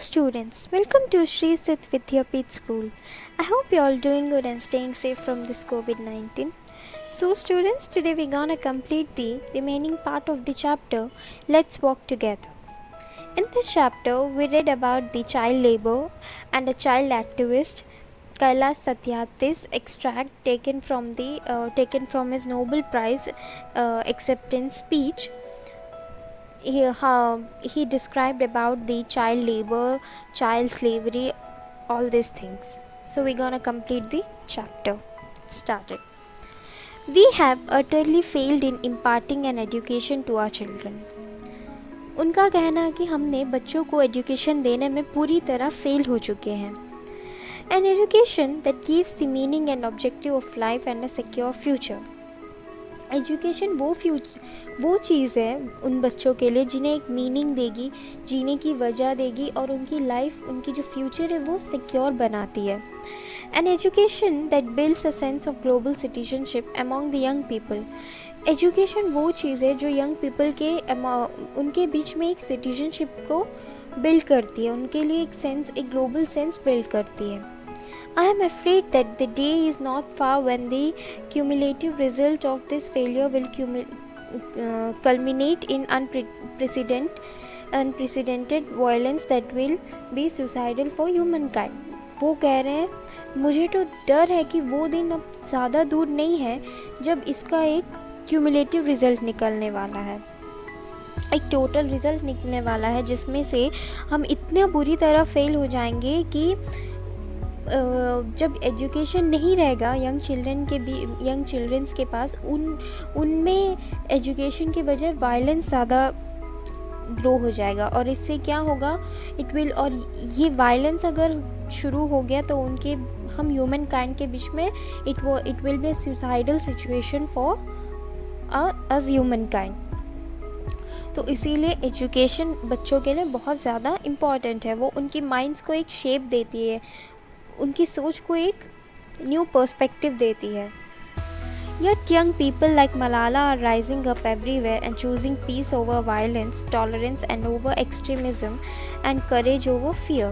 students, welcome to Shri Sit Vidyapeeth School. I hope you all doing good and staying safe from this COVID-19. So students, today we're gonna complete the remaining part of the chapter Let's Walk Together. In this chapter, we read about the child labor and a child activist Kailash Satyarth's extract taken from his Nobel Prize acceptance speech. He described about the child labor, child slavery, all these things. So we're gonna complete the chapter. Started. We have utterly failed in imparting an education to our children. उनका कहना है कि हमने बच्चों को education देने में पूरी तरह फेल हो चुके हैं. An education that gives the meaning and objective of life and a secure future. Education वो चीज़ है उन बच्चों के लिए जिन्हें एक मीनिंग देगी, जीने की वजह देगी और उनकी लाइफ, उनकी जो फ्यूचर है वो सिक्योर बनाती है. An education that builds a sense of global citizenship among the young people. Education वो चीज़ है जो यंग पीपल के उनके बीच में एक सिटीजनशिप को बिल्ड करती है, उनके लिए एक ग्लोबल सेंस बिल्ड करती है. I am afraid that the day is not far when the cumulative result of this failure will culminate in unprecedented violence that will be suicidal for humankind. वो कह रहे हैं, मुझे तो डर है कि वो दिन अब ज़्यादा दूर नहीं है जब इसका एक क्यूमुलेटिव रिज़ल्ट निकलने वाला है, एक टोटल रिज़ल्ट निकलने वाला है जिसमें से हम इतने बुरी तरह फेल हो जाएंगे कि जब एजुकेशन नहीं रहेगा यंग चिल्ड्रंस के पास, उनमें एजुकेशन के बजाय वायलेंस ज़्यादा ग्रो हो जाएगा. और इससे क्या होगा, और ये वायलेंस अगर शुरू हो गया तो हम ह्यूमन काइंड के बीच में it will be suicidal situation for us human kind. तो इसीलिए एजुकेशन बच्चों के लिए बहुत ज़्यादा इम्पॉर्टेंट है. वो उनकी माइंड्स को एक शेप देती है, उनकी सोच को एक न्यू पर्सपेक्टिव देती है. Yet young people like Malala are rising up everywhere and choosing peace over violence, tolerance and over extremism and courage over fear.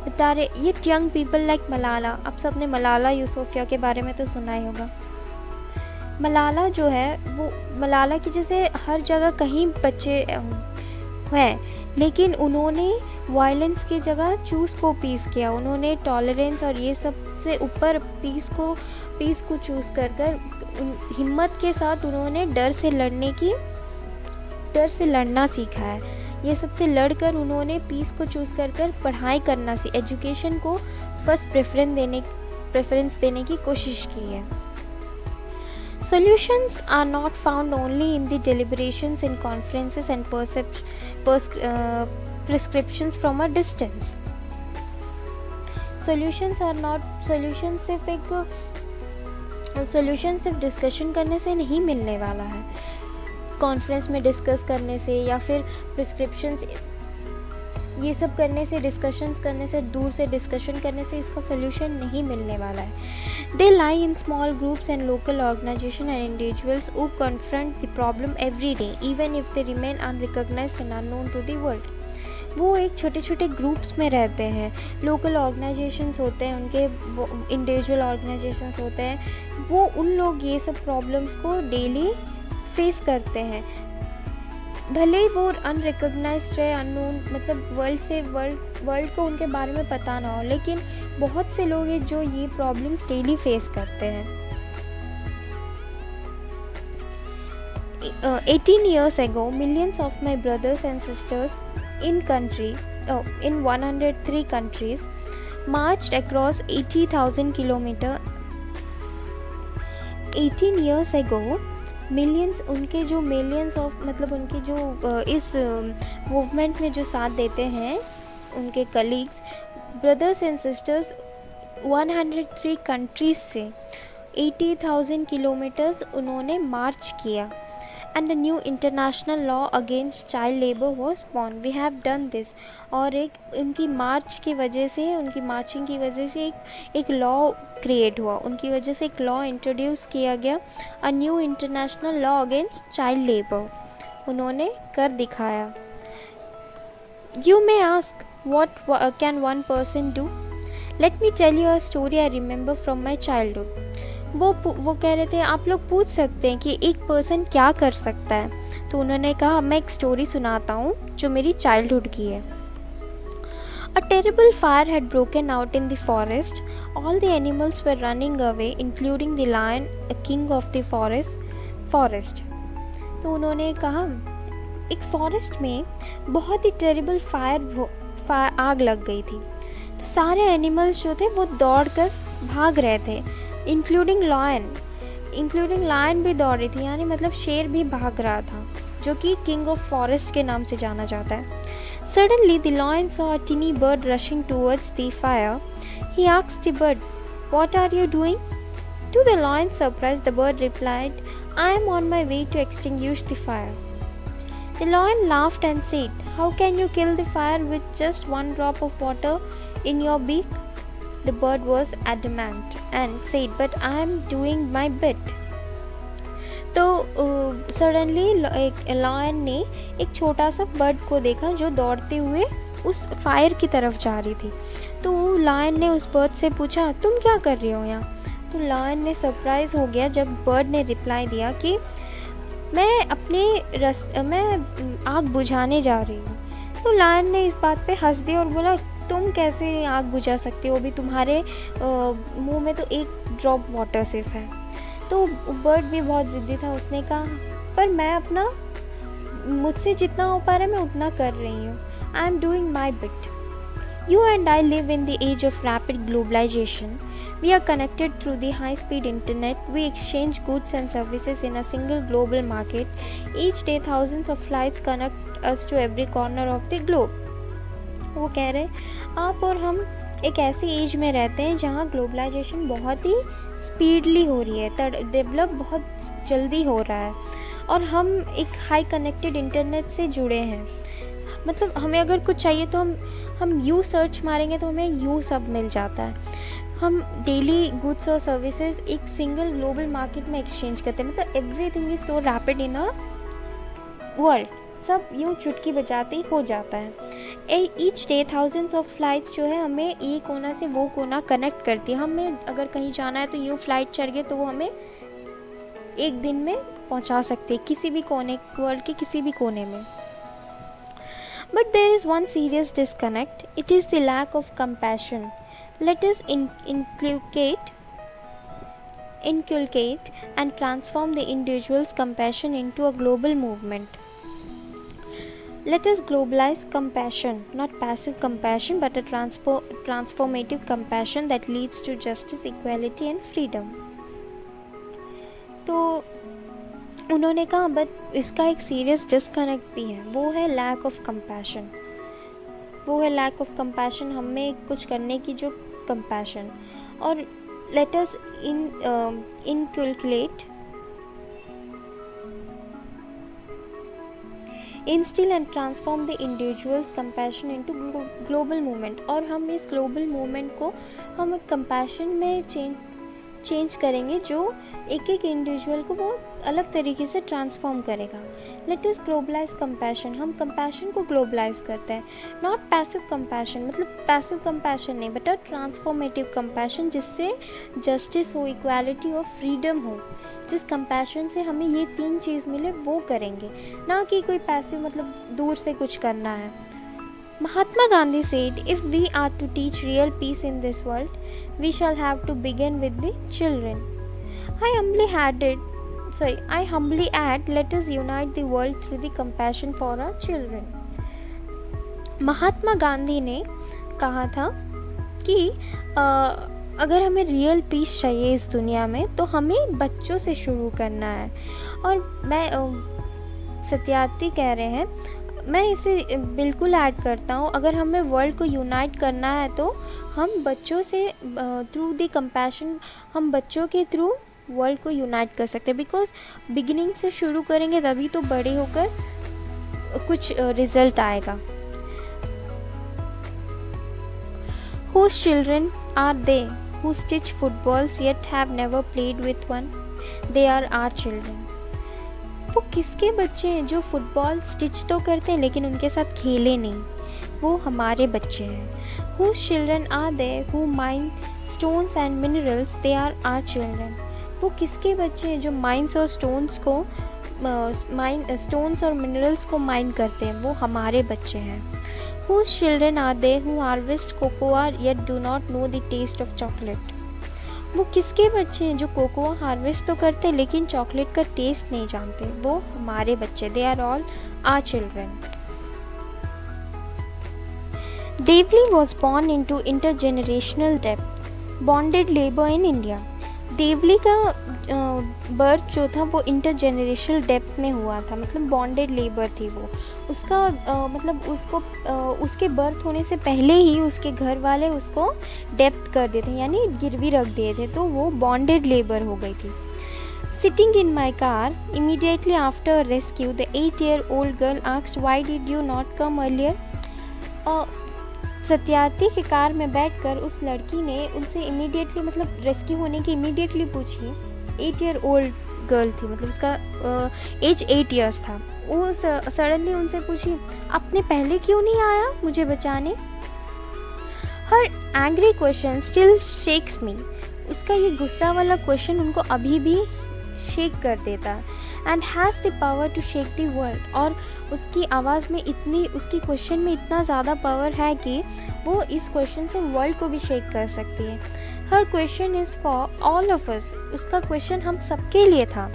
बता रहे Yet young people like Malala. आप सबने मलाला यूसुफिया के बारे में तो सुना ही होगा. मलाला जो है वो मलाला की जैसे हर जगह कहीं बच्चे हैं, लेकिन उन्होंने वायलेंस की जगह चूज़ को पीस किया. उन्होंने टॉलरेंस और ये सब से ऊपर पीस को चूज़ कर हिम्मत के साथ उन्होंने डर से लड़ना सीखा है. ये सबसे लड़कर उन्होंने पीस को चूज़ कर पढ़ाई करना एजुकेशन को फर्स्ट प्रेफरेंस देने की कोशिश की है. Solutions are not found only in the deliberations in conferences and prescriptions from a distance. Solutions सिर्फ डिस्कशन करने से नहीं मिलने वाला है. कॉन्फ्रेंस में डिस्कस करने से या फिर प्रिस्क्रिप्शंस ये सब करने से, डिस्कशंस करने से, दूर से डिस्कशन करने से इसका सोल्यूशन नहीं मिलने वाला है. They lie in small groups and local organization and individuals who confront the problem every day even if they remain unrecognized and unknown to the world. वो एक छोटे छोटे ग्रुप्स में रहते हैं, लोकल ऑर्गेनाइजेशंस होते हैं, उनके इंडिविजुअल ऑर्गेनाइजेशंस होते हैं. वो उन लोग ये सब प्रॉब्लम्स को डेली फेस करते हैं, भले ही वो अनरिकॉग्नाइज्ड है, अननोन, मतलब वर्ल्ड को उनके बारे में पता ना हो, लेकिन बहुत से लोग हैं जो ये प्रॉब्लम्स डेली फेस करते हैं. 18 years ago, millions of my brothers and sisters in 103 countries marched across 80,000 kilometers. 18 years ago, millions उनके जो इस मूवमेंट में जो साथ देते हैं उनके colleagues, brothers and sisters 103 countries से 80,000 किलोमीटर्स उन्होंने मार्च किया. And a new international law against child labor was born. We have done this. और उनकी मार्चिंग की वजह से एक लॉ क्रिएट हुआ, उनकी वजह से एक लॉ इंट्रोड्यूस किया गया, a new international law against child labour उन्होंने कर दिखाया. You may ask, what can one person do? Let me tell you a story I remember from my childhood. वो कह रहे थे आप लोग पूछ सकते हैं कि एक पर्सन क्या कर सकता है, तो उन्होंने कहा मैं एक स्टोरी सुनाता हूँ जो मेरी चाइल्डहुड की है. A terrible fire had broken out in the forest. All the animals were running away, including the lion, the king of the forest. तो उन्होंने कहा एक फॉरेस्ट में बहुत ही टेरिबल आग लग गई थी, तो सारे एनिमल्स जो थे वो दौड़कर भाग रहे थे, इंक्लूडिंग लायन भी दौड़ रही थी, यानी मतलब शेर भी भाग रहा था, जो कि किंग ऑफ फॉरेस्ट के नाम से जाना जाता है. Suddenly the lion saw a tiny bird rushing towards the fire. He asked the bird, "What are you doing?" To the lion's surprise, the bird replied, "I am on my way to extinguish the fire." The lion laughed and said, "How can you kill the fire with just one drop of water in your beak?" The bird was adamant and said, "But I am doing my bit." तो suddenly एक lion ने एक छोटा सा bird को देखा जो दौड़ते हुए उस फायर की तरफ जा रही थी. तो लायन ने उस बर्ड से पूछा, तुम क्या कर रही हो यहाँ? तो लायन ने सरप्राइज़ हो गया जब बर्ड ने रिप्लाई दिया कि मैं आग बुझाने जा रही हूँ. तो लायन ने इस बात पे हंस दिया और बोला, तुम कैसे आग बुझा सकती हो, अभी तुम्हारे मुंह में तो एक ड्रॉप वाटर सिर्फ है. तो बर्ड भी बहुत ज़िद्दी था, उसने कहा, पर मैं मुझसे जितना हो पा रहा है मैं उतना कर रही हूँ. I am doing my bit. You and I live in the age of rapid globalization. We are connected through the high-speed internet. We exchange goods and services in a single global market. Each day, thousands of flights connect us to every corner of the globe. वो कह रहे आप और हम एक ऐसी as में रहते हैं जहाँ ग्लोबलाइजेशन बहुत ही स्पीडली हो रही है, डेवलप बहुत जल्दी हो रहा है, और हम एक हाई कनेक्टेड इंटरनेट से जुड़े हैं. मतलब हमें अगर कुछ चाहिए तो हम यूँ सर्च मारेंगे तो हमें यूँ सब मिल जाता है. हम डेली गुड्स और सर्विसेज एक सिंगल ग्लोबल मार्केट में एक्सचेंज करते हैं. मतलब everything is so rapid in a world, सब यूँ चुटकी बजाते ही हो जाता है. Each day thousands of flights जो है हमें एक कोना से वो कोना कनेक्ट करती है. हमें अगर कहीं जाना है तो यूँ फ्लाइट चढ़ गए तो वो हमें एक दिन में पहुंचा सकते हैं किसी भी कोने, वर्ल्ड के किसी भी कोने में. But there is one serious disconnect. It is the lack of compassion. Let us inculcate and transform the individual's compassion into a global movement. Let us globalize compassion, not passive compassion, but a transformative compassion that leads to justice, equality and freedom. तो उन्होंने कहा but इसका एक serious disconnect भी है, वो है lack of compassion. वो है लैक ऑफ कंपैशन, हमें कुछ करने की जो कंपैशन. और let us instil and transform the individuals compassion into global movement. और हम इस ग्लोबल मूवमेंट को हम कंपैशन में चेंज करेंगे जो एक एक इंडिविजुअल को वो अलग तरीके से ट्रांसफॉर्म करेगा. Let us globalize compassion. हम कंपैशन को ग्लोबलाइज करते हैं, नॉट पैसिव कंपैशन. मतलब पैसिव कंपैशन नहीं, बट अ ट्रांसफॉर्मेटिव कंपैशन जिससे जस्टिस हो, इक्वालिटी हो, फ्रीडम हो. जिस कंपैशन से हमें ये 3 चीज़ मिले वो करेंगे, ना कि कोई पैसिव मतलब दूर से कुछ करना है. Mahatma Gandhi said, if we are to teach real peace in this world, we shall have to begin with the children. I humbly add, let us unite the world through the compassion for our children. Mahatma Gandhi ने कहा था कि अगर हमें real piece चाहिए इस दुनिया में तो हमें बच्चों से शुरू करना है. और मैं सत्यार्थी कह रहे हैं, मैं इसे बिल्कुल ऐड करता हूँ. अगर हमें वर्ल्ड को यूनाइट करना है तो हम बच्चों से थ्रू द कंपैशन, हम बच्चों के थ्रू वर्ल्ड को यूनाइट कर सकते हैं. बिकॉज बिगिनिंग से शुरू करेंगे तभी तो बड़े होकर कुछ रिजल्ट आएगा. Whose children are they who stitch footballs yet have never played with one? They are our children. वो किसके बच्चे हैं जो फुटबॉल स्टिच तो करते हैं लेकिन उनके साथ खेले नहीं? वो हमारे बच्चे हैं। Whose children are they who mine stones and minerals? They are our children. वो किसके बच्चे हैं जो माइंस और स्टोन्स को स्टोन्स और मिनरल्स को माइन करते हैं? वो हमारे बच्चे हैं। Whose children are they who harvest cocoa yet do not know the taste of chocolate? वो किसके बच्चे हैं जो कोकोआ हार्वेस्ट तो करते हैं लेकिन चॉकलेट का टेस्ट नहीं जानते? वो हमारे बच्चे। They are all our children. Devli was born into intergenerational debt, bonded labor in India. Devli का बर्थ जो था वो इंटरजेनरेशनल डेप्थ में हुआ था, मतलब बॉन्डेड लेबर थी वो। उसका मतलब उसको उसके बर्थ होने से पहले ही उसके घर वाले उसको डेप्थ कर देते थे, यानी गिरवी रख दिए थे, तो वो बॉन्डेड लेबर हो गई थी। Sitting in my car, immediately after rescue, the 8-year-old girl asked, "Why did you not come earlier?" Satyarthi के कार में बैठकर उस लड़की ने उनसे इमीडिएटली, मतलब रेस्क्यू होने की इमीडिएटली पूछी। 8 ईयर ओल्ड गर्ल थी, मतलब उसका एज 8 इयर्स था। वो सडनली उनसे पूछी, आपने पहले क्यों नहीं आया मुझे बचाने? हर एंग्री क्वेश्चन स्टिल शेक्स मी। उसका ये गुस्सा वाला क्वेश्चन उनको अभी भी शेक कर देता and has the power to shake the world. और उसकी आवाज़ में इतनी, उसकी क्वेश्चन में इतना ज़्यादा पावर है कि वो इस क्वेश्चन से वर्ल्ड को भी शेक कर सकती है। Her question is for all of us. उसका क्वेश्चन हम सबके लिए था।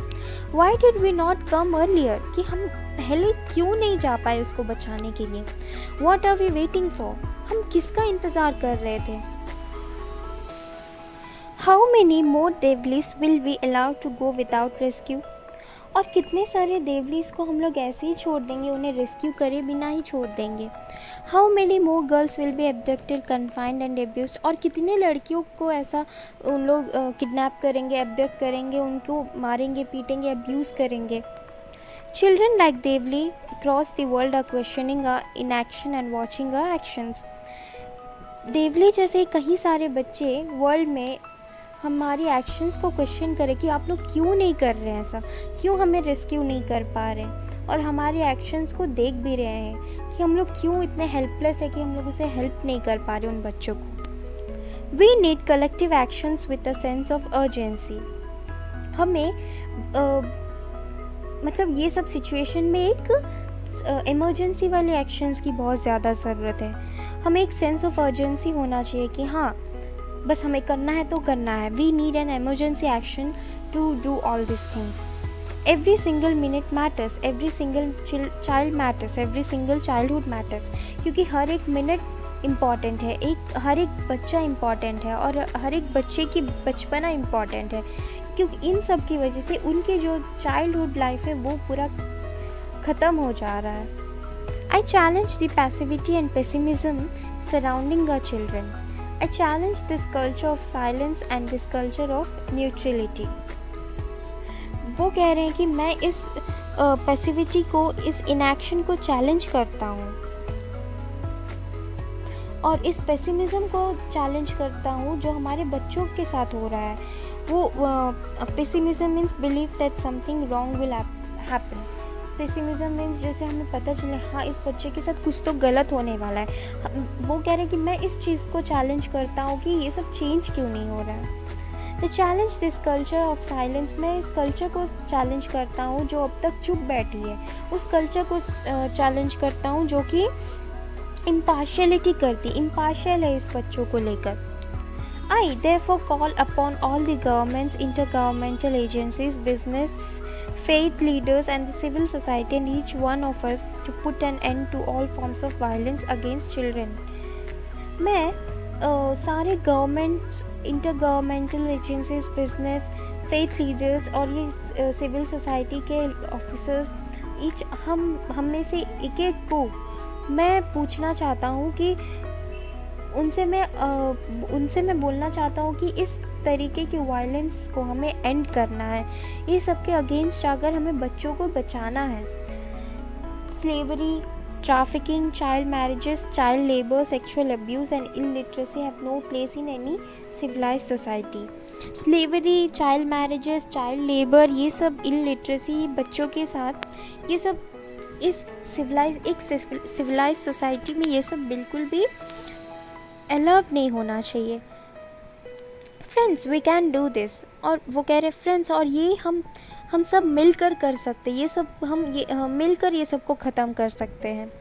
Why did we not come earlier? कि हम पहले क्यों नहीं जा पाए उसको बचाने के लिए? What are we waiting for? हम किसका इंतज़ार कर रहे थे? How many more Devlis will we allow to go without rescue? और कितने सारे देवलीस को हम लोग ऐसे ही छोड़ देंगे, उन्हें रेस्क्यू करे बिना ही छोड़ देंगे? How many more girls will be abducted, confined and abused? और कितने लड़कियों को ऐसा उन लोग किडनैप करेंगे, एब्डक्ट करेंगे, उनको मारेंगे, पीटेंगे, अब्यूज़ करेंगे? Children like Devli across the world are questioning our inaction and watching our actions. Devli जैसे कई सारे बच्चे वर्ल्ड में हमारी एक्शंस को क्वेश्चन करें कि आप लोग क्यों नहीं कर रहे हैं ऐसा, क्यों हमें रेस्क्यू नहीं कर पा रहे हैं, और हमारी एक्शंस को देख भी रहे हैं कि हम लोग क्यों इतने हेल्पलेस है कि हम लोग उसे हेल्प नहीं कर पा रहे उन बच्चों को। We need collective actions with a sense of urgency. हमें मतलब ये सब सिचुएशन में एक इमरजेंसी वाले एक्शंस की बहुत ज़्यादा ज़रूरत है। हमें एक सेंस ऑफ अर्जेंसी होना चाहिए कि हाँ, बस हमें करना है तो करना है। We need an emergency action to do all this things. Every single minute matters, every single child matters, every single childhood matters. क्योंकि हर एक मिनट इम्पॉर्टेंट है, हर एक बच्चा इम्पॉर्टेंट है, और हर एक बच्चे की बचपना इम्पॉर्टेंट है, क्योंकि इन सब की वजह से उनके जो चाइल्डहुड लाइफ है वो पूरा ख़त्म हो जा रहा है। I challenge the passivity and pessimism surrounding our children. I challenge this culture of silence and this culture of neutrality. वो कह रहे हैं कि मैं इस पैसिविटी को, इस इनएक्शन को चैलेंज करता हूँ, और इस पेसिमिज्म को चैलेंज करता हूँ जो हमारे बच्चों के साथ हो रहा है। वो pessimism means believe that something wrong will happen. Pessimism means जैसे हमें पता चले हाँ इस बच्चे के साथ कुछ तो गलत होने वाला है। वो कह रहे हैं कि मैं इस चीज़ को चैलेंज करता हूँ कि ये सब चेंज क्यों नहीं हो रहा है। तो challenge this culture of silence. मैं इस कल्चर को चैलेंज करता हूँ जो अब तक चुप बैठी है, उस कल्चर को चैलेंज करता हूँ जो कि इम्पार्शियलिटी करती, इम्पार्शियल है इस बच्चों को लेकर। I therefore call upon all the governments, intergovernmental agencies, business, faith leaders and the civil society and each one of us to put an end to all forms of violence against children. मैं सारे governments, intergovernmental agencies, business, faith leaders और ये civil society के officers, हम में से एक एक को मैं पूछना चाहता हूँ कि उनसे मैं बोलना चाहता हूँ कि इस तरीके की वायलेंस को हमें एंड करना है। ये सब के अगेंस्ट जाकर हमें बच्चों को बचाना है। Slavery, trafficking, child marriages, child labor, sexual abuse and illiteracy have no place in any civilized society. Slavery, child marriages, child labor, ये सब illiteracy, बच्चों के साथ ये सब इस सिविलाइज सोसाइटी में ये सब बिल्कुल भी अलाउ नहीं होना चाहिए। Friends we can do this, और वो कह रहे फ्रेंड्स, और ये हम सब मिलकर कर सकते हैं, ये सब हम मिलकर ये सब को ख़त्म कर सकते हैं।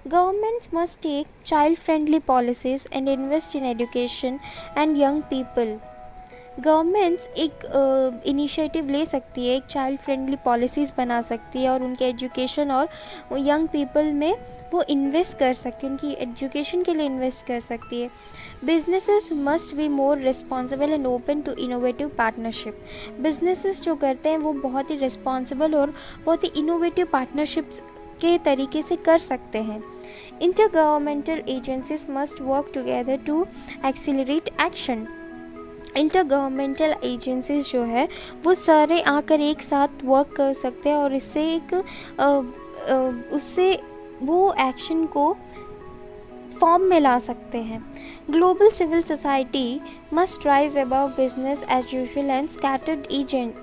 Governments must take child friendly policies and invest in education and young people. Governments एक इनिशिएटिव ले सकती है, एक चाइल्ड फ्रेंडली पॉलिसीज़ बना सकती है और उनके एजुकेशन और यंग पीपल में वो इन्वेस्ट कर सकती है, उनकी एजुकेशन के लिए इन्वेस्ट कर सकती है। Businesses must be more responsible and open to innovative partnership. Businesses जो करते हैं वो बहुत ही रिस्पॉन्सिबल और बहुत ही इनोवेटिव पार्टनरशिप्स के तरीके से कर सकते हैं। Intergovernmental agencies must work together to accelerate action. Intergovernmental agencies जो है वो सारे आकर एक साथ वर्क कर सकते हैं और इससे उससे वो एक्शन को फॉर्म में ला सकते हैं। Global civil society must rise above business as usual and scattered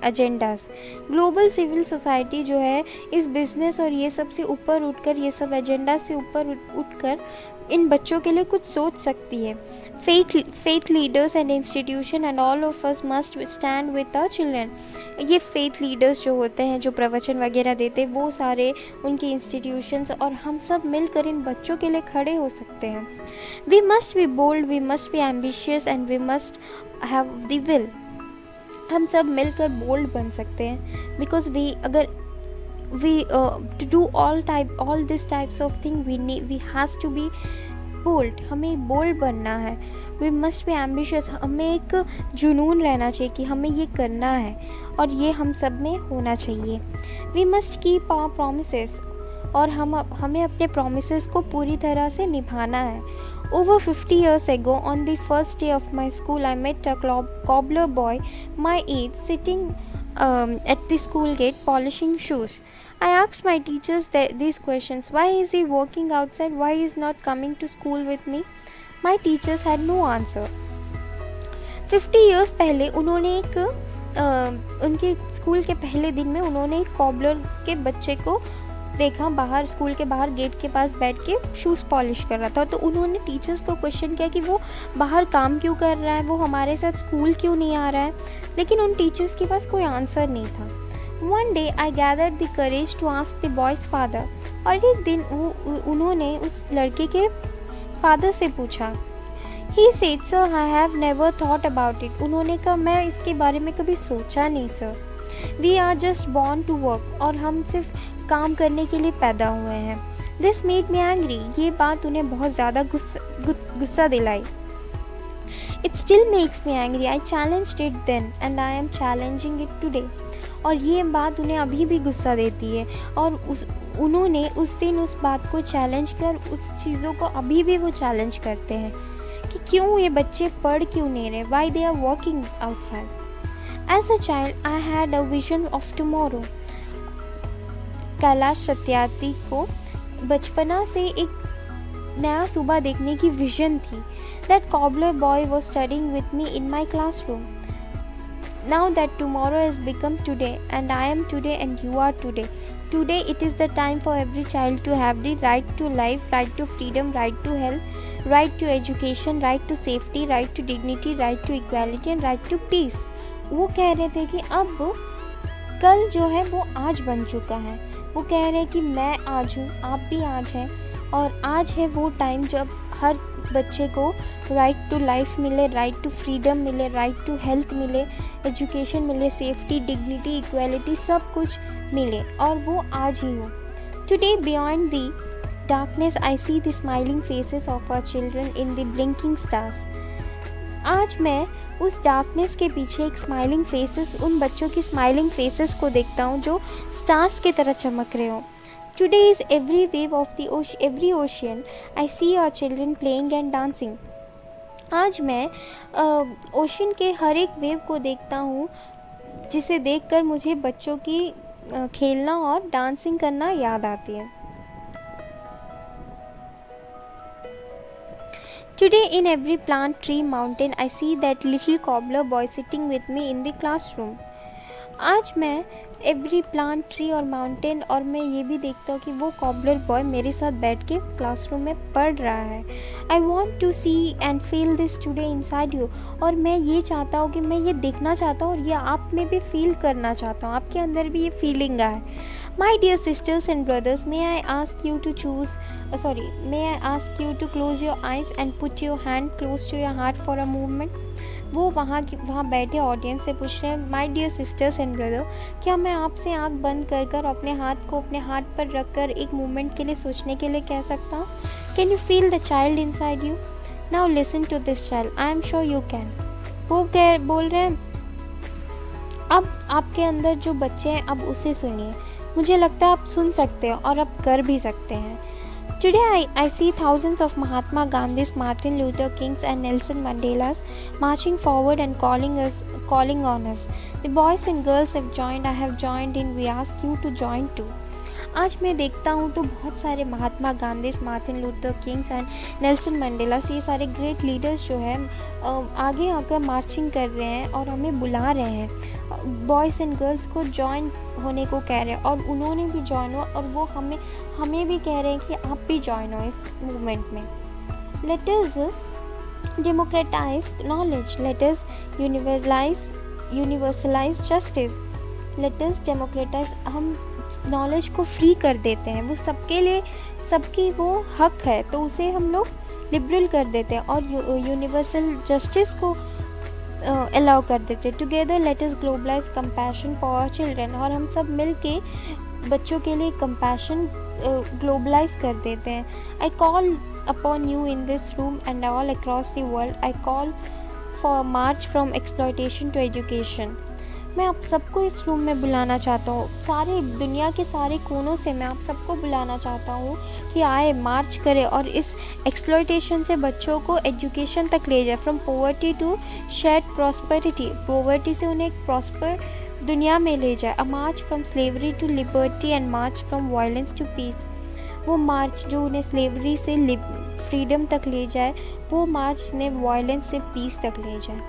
agendas. Global civil society जो है इस बिजनेस और ये सब से ऊपर उठकर, ये सब एजेंडा से ऊपर उठकर इन बच्चों के लिए कुछ सोच सकती है। Faith leaders and institution and all of us must stand with our children. ये फेथ लीडर्स जो होते हैं, जो प्रवचन वगैरह देते हैं, वो सारे उनके इंस्टीट्यूशंस और हम सब मिलकर इन बच्चों के लिए खड़े हो सकते हैं। We must be bold, we must be ambitious and we must have the will. हम सब मिलकर बोल्ड बन सकते हैं, because to do all these types of thing we has to be bold। हमें बोल्ड बनना है। we must be ambitious। हमें एक जुनून रहना चाहिए कि हमें ये करना है और ये हम सब में होना चाहिए। we must keep our promises। और हमें अपने promises को पूरी तरह से निभाना है। Over 50 years ago, on the first day of my school, I met a cobbler boy my age sitting at the school gate polishing shoes. I asked my teachers these questions. Why is he working outside? Why is not coming to school with me? My teachers had no answer. 50 years पहले उन्होंने उनके school के पहले दिन में उन्होंने एक cobbler के बच्चे को देखा, बाहर स्कूल के बाहर गेट के पास बैठ के शूज़ पॉलिश कर रहा था। तो उन्होंने टीचर्स को क्वेश्चन किया कि वो बाहर काम क्यों कर रहा है, वो हमारे साथ स्कूल क्यों नहीं आ रहा है, लेकिन उन टीचर्स के पास कोई आंसर नहीं था। One day I gathered the courage to ask the boy's father। और एक दिन उन्होंने उस लड़के के फादर से पूछा। He said, sir, I have never thought about it। उन्होंने कहा मैं इसके बारे में कभी सोचा नहीं sir. We are just born to work। और हम सिर्फ काम करने के लिए पैदा हुए हैं। This made me angry। ये बात उन्हें बहुत ज़्यादा गुस्सा दिलाई। It still makes me angry। I challenged it then and I am challenging it today। और ये बात उन्हें अभी भी गुस्सा देती है और उन्होंने उस दिन उस बात को चैलेंज कर, उस चीज़ों को अभी भी वो चैलेंज करते हैं कि क्यों ये बच्चे पढ़ क्यों नहीं रहे, why they are walking outside। As a child I had a vision of tomorrow। Kailash Satyarthi को बचपना से एक नया सुबह देखने की विजन थी। That cobbler boy was studying with me in my classroom। Now that tomorrow has become today and I am today and you are today। Today it is the time for every child to have the right to life, right to freedom, right to health, right to education, right to safety, right to dignity, right to equality and right to peace। वो कह रहे थे कि अब कल जो है वो आज बन चुका है। वो कह रहे हैं कि मैं आज हूँ, आप भी आज हैं, और आज है वो टाइम जब हर बच्चे को राइट टू लाइफ मिले, राइट टू फ्रीडम मिले, राइट टू हेल्थ मिले, एजुकेशन मिले, सेफ्टी, डिग्निटी, इक्वालिटी, सब कुछ मिले, और वो आज ही हो। Today beyond the darkness I see the smiling faces of our children in the blinking stars. आज मैं उस डार्कनेस के पीछे एक स्माइलिंग फेसेस, उन बच्चों की स्माइलिंग फेसेस को देखता हूँ जो स्टार्स की तरह चमक रहे हो। Today is every wave of the every ocean I see our children playing and dancing। आज मैं ओशन के हर एक वेव को देखता हूँ जिसे देखकर मुझे बच्चों की खेलना और डांसिंग करना याद आती है। Today in every plant, tree, mountain I see that little cobbler boy sitting with me in the classroom। आज मैं एवरी प्लांट, ट्री और माउंटेन, और मैं ये भी देखता हूँ कि वो कॉबलर बॉय मेरे साथ बैठ के क्लासरूम में पढ़ रहा है। I want to see and feel this today inside you, और मैं ये चाहता हूँ कि मैं ये देखना चाहता हूँ और ये आप में भी फील करना चाहता हूँ, आपके अंदर भी ये फीलिंग आए। My dear sisters and brothers, may I ask you to close your eyes and put your hand close to your heart for a moment? वो वहाँ बैठे ऑडियंस से पूछ रहे हैं, my dear sisters and brother, क्या मैं आपसे आँख बंद कर कर अपने हाथ को अपने हार्ट पर रख कर एक मोमेंट के लिए सोचने के लिए कह सकता हूँ? Can you feel the child inside you? Now listen to this child, I am sure you can. वो बोल रहे हैं, अब आपके अंदर जो बच्चे हैं अब उसे सुनिए, मुझे लगता है आप सुन सकते हो और आप कर भी सकते हैं। Today I see thousands of Mahatma Gandhis, Martin Luther Kings and Nelson Mandelas marching forward and calling on us. The boys and girls have joined, I have joined in, we ask you to join too. आज मैं देखता हूँ तो बहुत सारे Mahatma Gandhi, Martin Luther Kings and Nelson Mandela, ये सारे great leaders जो हैं आगे आकर मार्चिंग कर रहे हैं और हमें बुला रहे हैं, बॉयज़ एंड गर्ल्स को ज्वाइन होने को कह रहे हैं, और उन्होंने भी ज्वाइन हुआ और वो हमें भी कह रहे हैं कि आप भी ज्वाइन हो इस मूवमेंट में। Let us democratise knowledge, let us universalise justice, let us democratise, हम नॉलेज को फ्री कर देते हैं, वो सबके लिए, सबकी वो हक है तो उसे हम लोग लिबरल कर देते हैं और यूनिवर्सल जस्टिस को अलाउ कर देते हैं। Together let us globalize compassion for our children, और हम सब मिल के बच्चों के लिए कंपैशन ग्लोबलाइज कर देते हैं। I call upon you in this room and all across the world, I call for march from exploitation to education. मैं आप सबको इस रूम में बुलाना चाहता हूँ, सारे दुनिया के सारे कोनों से मैं आप सबको बुलाना चाहता हूँ कि आए, मार्च करें और इस एक्सप्लॉयटेशन से बच्चों को एजुकेशन तक ले जाए, from poverty to shared prosperity, poverty से उन्हें एक प्रॉस्पर दुनिया में ले जाए। A march from slavery to liberty and march from violence to peace, वो मार्च जो उन्हें स्लेवरी से फ्रीडम तक ले जाए, वो मार्च उन्हें वायलेंस से पीस तक ले जाए।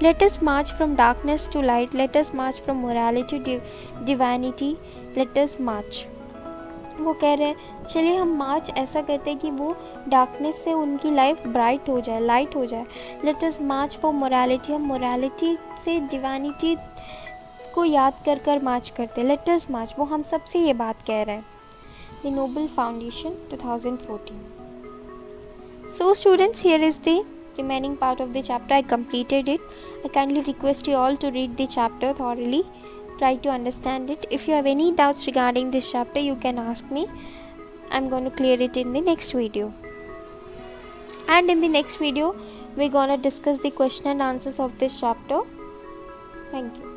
Let us march from darkness to light, let us march from morality to divinity, let us march। वो कह रहे हैं चलिए हम मार्च ऐसा करते हैं कि वो डार्कनेस से उनकी लाइफ ब्राइट हो जाए, लाइट हो जाए। Let us March for morality, हम मोरालिटी से डिवानिटी को याद कर कर मार्च करते हैं। लेट अस मार्च, वो हम सबसे ये बात कह रहे हैं। The Nobel Foundation 2014। So students, here is the remaining part of the chapter. I completed it. I kindly request you all to read the chapter thoroughly, try to understand it. If you have any doubts regarding this chapter, you can ask me. I'm going to clear it in the next video. And in the next video, we're going to discuss the question and answers of this chapter. Thank you.